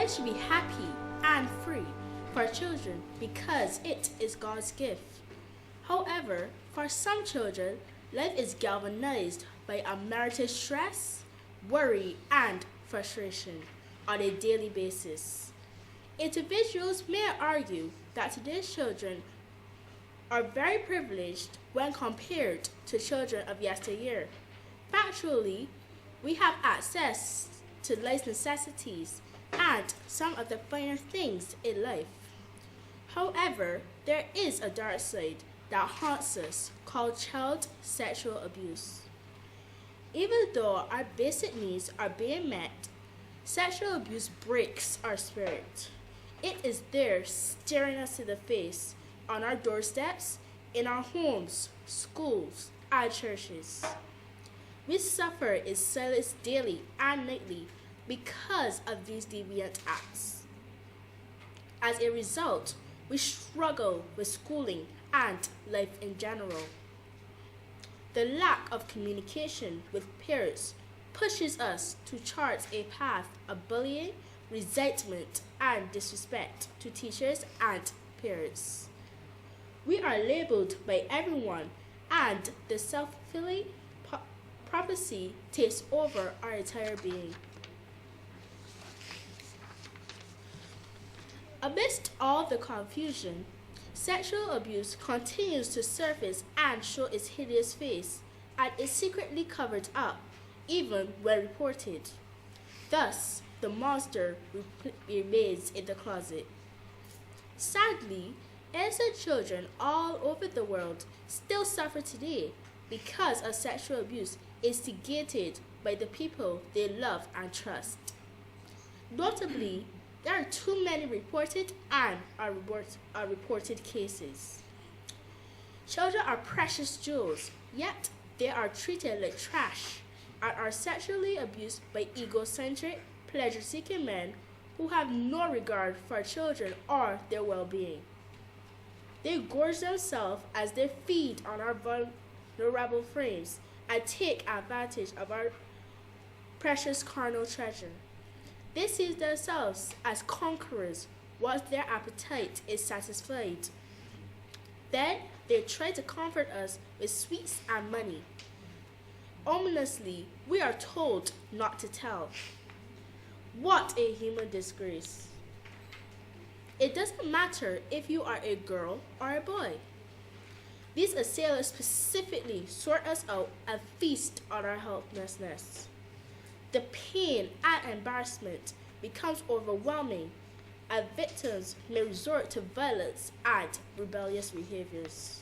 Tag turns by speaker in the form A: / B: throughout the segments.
A: Life should be happy and free for children because it is God's gift. However, for some children, life is galvanized by unmerited stress, worry, and frustration on a daily basis. Individuals may argue that today's children are very privileged when compared to children of yesteryear. Factually, we have access to life's necessities and some of the finer things in life. However, there is a dark side that haunts us called child sexual abuse. Even though our basic needs are being met, sexual abuse breaks our spirit. It is there staring us in the face on our doorsteps, in our homes, schools, and churches. We suffer in silence daily and nightly because of these deviant acts. As a result, we struggle with schooling and life in general. The lack of communication with peers pushes us to chart a path of bullying, resentment, and disrespect to teachers and peers. We are labeled by everyone, and the self-fulfilling prophecy takes over our entire being. Amidst all the confusion, sexual abuse continues to surface and show its hideous face, and is secretly covered up, even when reported. Thus, the monster remains in the closet. Sadly, innocent children all over the world still suffer today because of sexual abuse instigated by the people they love and trust. Notably, there are too many reported and unreported cases. Children are precious jewels, yet they are treated like trash and are sexually abused by egocentric, pleasure-seeking men who have no regard for children or their well-being. They gorge themselves as they feed on our vulnerable frames and take advantage of our precious carnal treasure. They see themselves as conquerors once their appetite is satisfied. Then they try to comfort us with sweets and money. Ominously, we are told not to tell. What a human disgrace. It doesn't matter if you are a girl or a boy. These assailants specifically sort us out and feast on our helplessness. The pain and embarrassment becomes overwhelming, and victims may resort to violence and rebellious behaviors.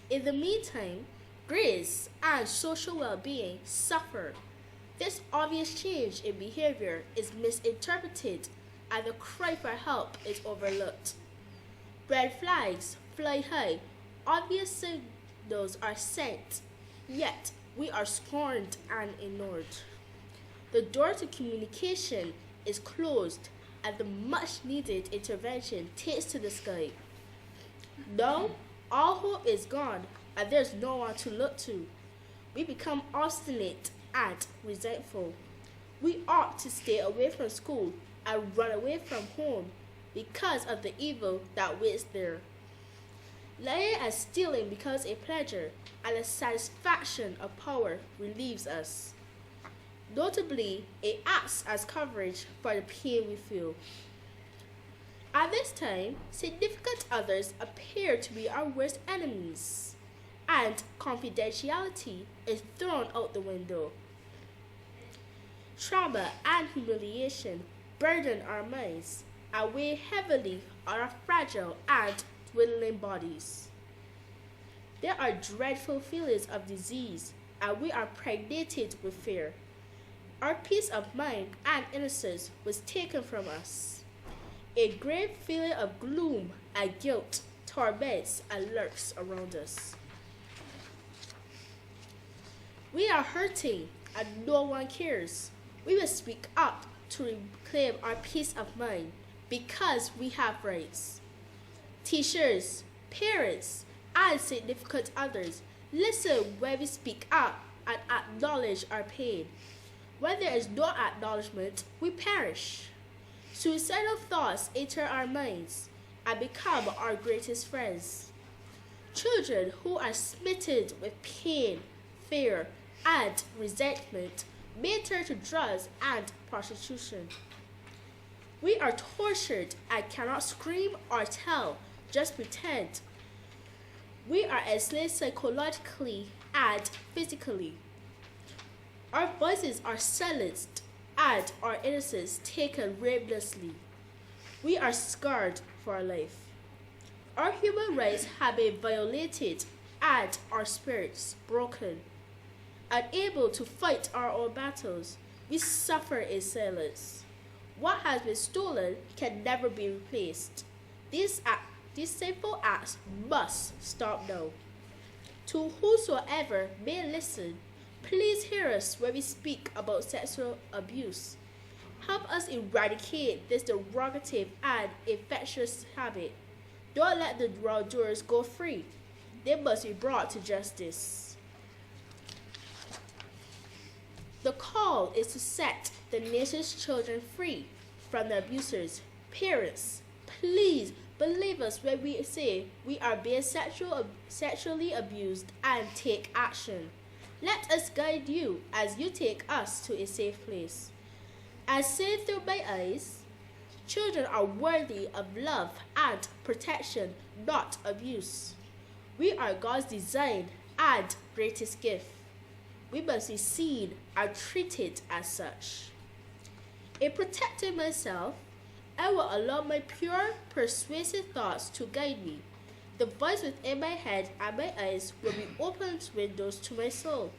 A: In the meantime, grace and social well-being suffer. This obvious change in behavior is misinterpreted, and the cry for help is overlooked. Red flags fly high, obvious signals are sent, yet we are scorned and ignored. The door to communication is closed, and the much-needed intervention takes to the sky. Now, all hope is gone, and there's no one to look to. We become obstinate and resentful. We ought to stay away from school and run away from home because of the evil that waits there. Lying and stealing becomes a pleasure, and the satisfaction of power relieves us. Notably, it acts as coverage for the pain we feel. At this time, significant others appear to be our worst enemies, and confidentiality is thrown out the window. Trauma and humiliation burden our minds and weigh heavily on our fragile and dwindling bodies. There are dreadful feelings of disease, and we are pregnated with fear. Our peace of mind and innocence was taken from us. A grave feeling of gloom and guilt torments and lurks around us. We are hurting, and no one cares. We will speak up to reclaim our peace of mind because we have rights. Teachers, parents, and significant others, listen when we speak up and acknowledge our pain. When there is no acknowledgement, we perish. Suicidal thoughts enter our minds and become our greatest friends. Children who are smitten with pain, fear, and resentment may turn to drugs and prostitution. We are tortured and cannot scream or tell, just pretend. We are enslaved psychologically and physically. Our voices are silenced and our innocence taken ruthlessly. We are scarred for life. Our human rights have been violated and our spirits broken. Unable to fight our own battles, we suffer in silence. What has been stolen can never be replaced. These sinful acts must stop now. To whosoever may listen, please hear us when we speak about sexual abuse. Help us eradicate this derogative and infectious habit. Don't let the wrongdoers go free. They must be brought to justice. The call is to set the nation's children free from the abusers. Parents, please believe us when we say we are being sexually abused and take action. Let us guide you as you take us to a safe place. As seen through my eyes, children are worthy of love and protection, not abuse. We are God's design and greatest gift. We must be seen and treated as such. In protecting myself, I will allow my pure, persuasive thoughts to guide me. The voice within my head and my eyes will be open windows to my soul.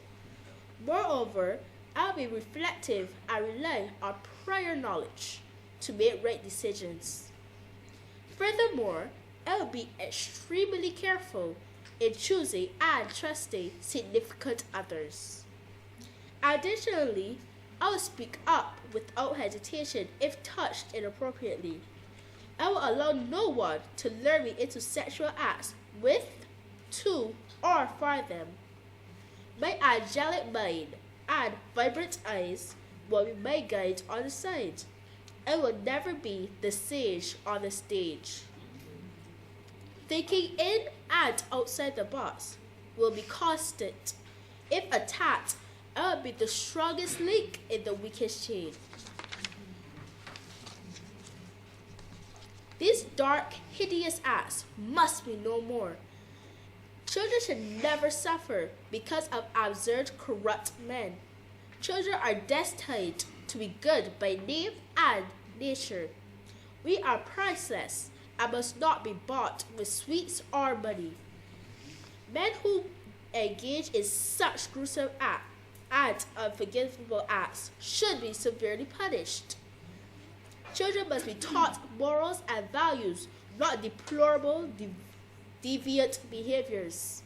A: Moreover, I'll be reflective and rely on prior knowledge to make right decisions. Furthermore, I'll be extremely careful in choosing and trusting significant others. Additionally, I will speak up without hesitation if touched inappropriately. I will allow no one to lure me into sexual acts with, to, or for them. My angelic mind and vibrant eyes will be my guide on the side. I will never be the sage on the stage. Thinking in and outside the box will be constant. If attacked, I will be the strongest link in the weakest chain. These dark, hideous acts must be no more. Children should never suffer because of absurd, corrupt men. Children are destined to be good by name and nature. We are priceless and must not be bought with sweets or money. Men who engage in such gruesome acts and unforgivable acts should be severely punished. Children must be taught morals and values, not deplorable, deviant behaviors.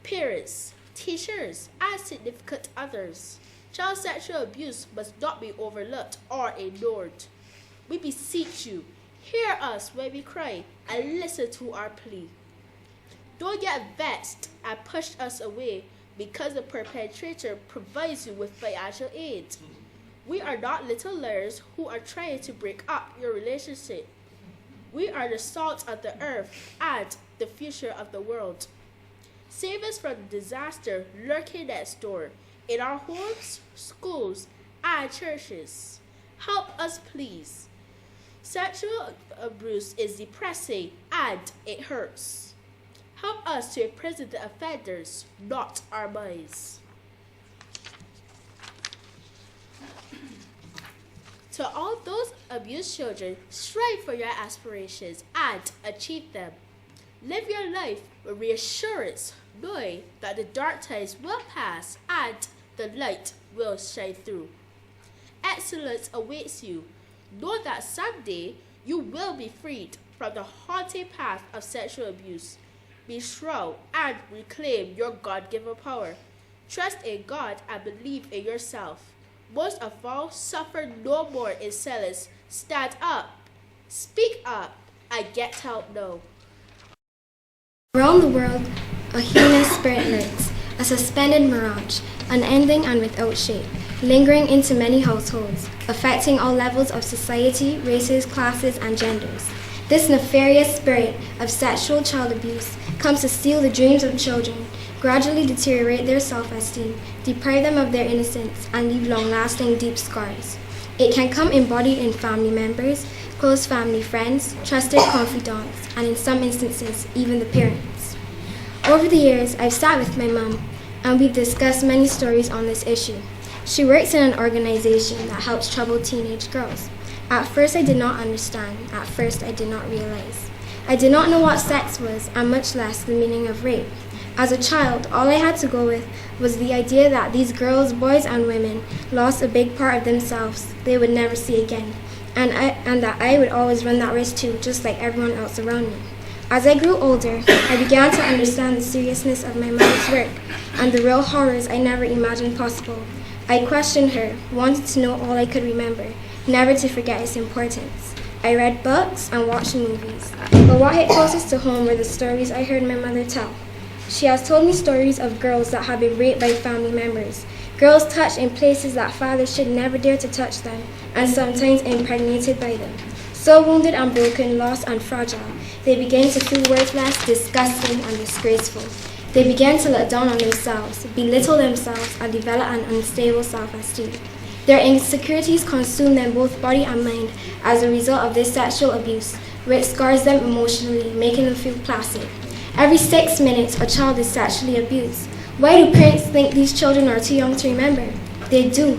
A: Parents, teachers, and significant others, child sexual abuse must not be overlooked or ignored. We beseech you, hear us when we cry and listen to our plea. Don't get vexed and push us away because the perpetrator provides you with financial aid. We are not little liars who are trying to break up your relationship. We are the salt of the earth and the future of the world. Save us from the disaster lurking next door in our homes, schools, and churches. Help us, please. Sexual abuse is depressing and it hurts. Help us to imprison the offenders, not our minds. To all those abused children, strive for your aspirations and achieve them. Live your life with reassurance, knowing that the dark times will pass and the light will shine through. Excellence awaits you. Know that someday you will be freed from the haunting path of sexual abuse. Be strong and reclaim your God-given power. Trust in God and believe in yourself. Most of all, suffer no more in silence. Stand up, speak up, and get help now.
B: Around the world, a healing spirit lights. a suspended mirage, unending and without shape, lingering into many households, affecting all levels of society, races, classes, and genders. This nefarious spirit of sexual child abuse comes to steal the dreams of children, gradually deteriorate their self-esteem, deprive them of their innocence, and leave long-lasting deep scars. It can come embodied in family members, close family friends, trusted confidants, and in some instances, even the parents. Over the years, I've sat with my mom, and we've discussed many stories on this issue. She works in an organization that helps troubled teenage girls. At first, I did not understand. At first, I did not realize. I did not know what sex was, and much less the meaning of rape. As a child, all I had to go with was the idea that these girls, boys, and women lost a big part of themselves they would never see again, and that I would always run that risk too, just like everyone else around me. As I grew older, I began to understand the seriousness of my mother's work and the real horrors I never imagined possible. I questioned her, wanted to know all I could remember, never to forget its importance. I read books and watched movies, but what hit closest to home were the stories I heard my mother tell. She has told me stories of girls that have been raped by family members, girls touched in places that fathers should never dare to touch them, and sometimes impregnated by them. So wounded and broken, lost and fragile, they began to feel worthless, disgusting, and disgraceful. They began to look down on themselves, belittle themselves, and develop an unstable self-esteem. Their insecurities consume them both body and mind as a result of this sexual abuse, which scars them emotionally, making them feel plastic. Every 6 minutes, a child is sexually abused. Why do parents think these children are too young to remember? They do.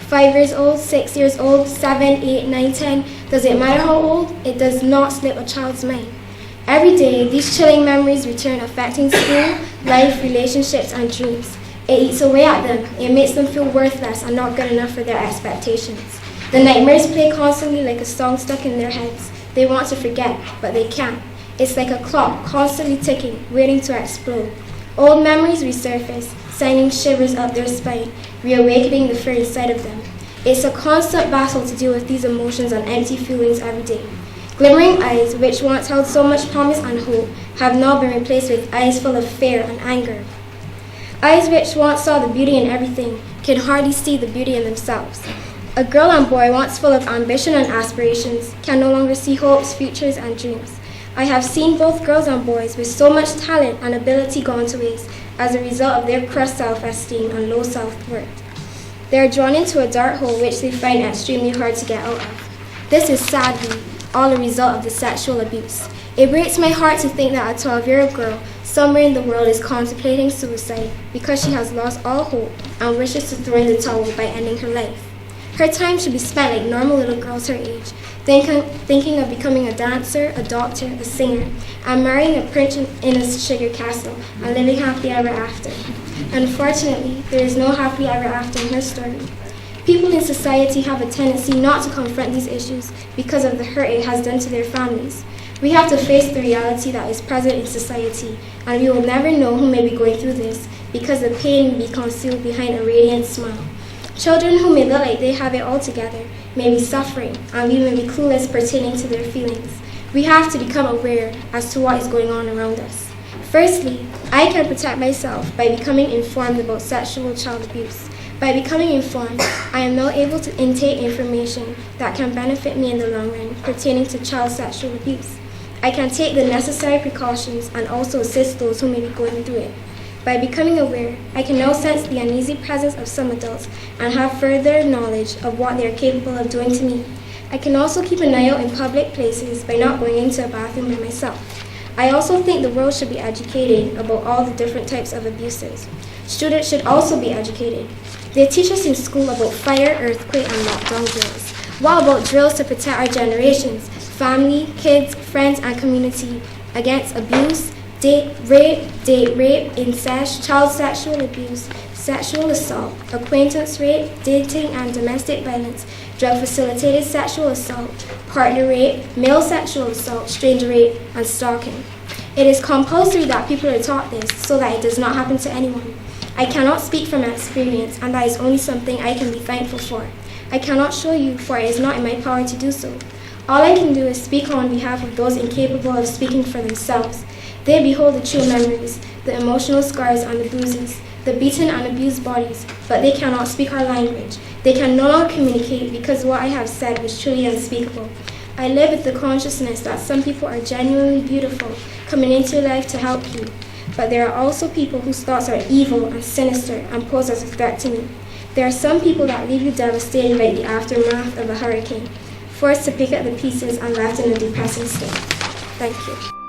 B: 5 years old, 6 years old, 7, 8, 9, 10. Does it matter how old? It does not slip a child's mind. Every day, these chilling memories return, affecting school, life, relationships, and dreams. It eats away at them. It makes them feel worthless and not good enough for their expectations. The nightmares play constantly like a song stuck in their heads. They want to forget, but they can't. It's like a clock, constantly ticking, waiting to explode. Old memories resurface, sending shivers up their spine, reawakening the fear inside of them. It's a constant battle to deal with these emotions and empty feelings every day. Glimmering eyes, which once held so much promise and hope, have now been replaced with eyes full of fear and anger. Eyes which once saw the beauty in everything can hardly see the beauty in themselves. A girl and boy once full of ambition and aspirations can no longer see hopes, futures, and dreams. I have seen both girls and boys with so much talent and ability gone to waste as a result of their crushed self-esteem and low self-worth. They are drawn into a dark hole which they find extremely hard to get out of. This is sadly all a result of the sexual abuse. It breaks my heart to think that a 12-year-old girl somewhere in the world is contemplating suicide because she has lost all hope and wishes to throw in the towel by ending her life. Her time should be spent like normal little girls her age, thinking of becoming a dancer, a doctor, a singer, and marrying a prince in a sugar castle and living happily ever after. Unfortunately, there is no happily ever after in her story. People in society have a tendency not to confront these issues because of the hurt it has done to their families. We have to face the reality that is present in society, and we will never know who may be going through this because the pain may be concealed behind a radiant smile. Children who may look like they have it all together may be suffering, and we may be clueless pertaining to their feelings. We have to become aware as to what is going on around us. Firstly, I can protect myself by becoming informed about sexual child abuse. By becoming informed, I am now able to intake information that can benefit me in the long run pertaining to child sexual abuse. I can take the necessary precautions and also assist those who may be going through it. By becoming aware, I can now sense the uneasy presence of some adults and have further knowledge of what they are capable of doing to me. I can also keep an eye out in public places by not going into a bathroom by myself. I also think the world should be educated about all the different types of abuses. Students should also be educated. They teach us in school about fire, earthquake, and lockdown drills. What about drills to protect our generations, family, kids, friends, and community against abuse, date rape, incest, child sexual abuse, sexual assault, acquaintance rape, dating and domestic violence, drug-facilitated sexual assault, partner rape, male sexual assault, stranger rape, and stalking. It is compulsory that people are taught this so that it does not happen to anyone. I cannot speak from experience, and that is only something I can be thankful for. I cannot show you, for it is not in my power to do so. All I can do is speak on behalf of those incapable of speaking for themselves. They behold the true memories, the emotional scars and the bruises, the beaten and abused bodies, but they cannot speak our language. They can no longer communicate because what I have said was truly unspeakable. I live with the consciousness that some people are genuinely beautiful, coming into your life to help you, but there are also people whose thoughts are evil and sinister and pose as a threat to me. There are some people that leave you devastated like the aftermath of a hurricane, forced to pick up the pieces and left in a depressing state. Thank you.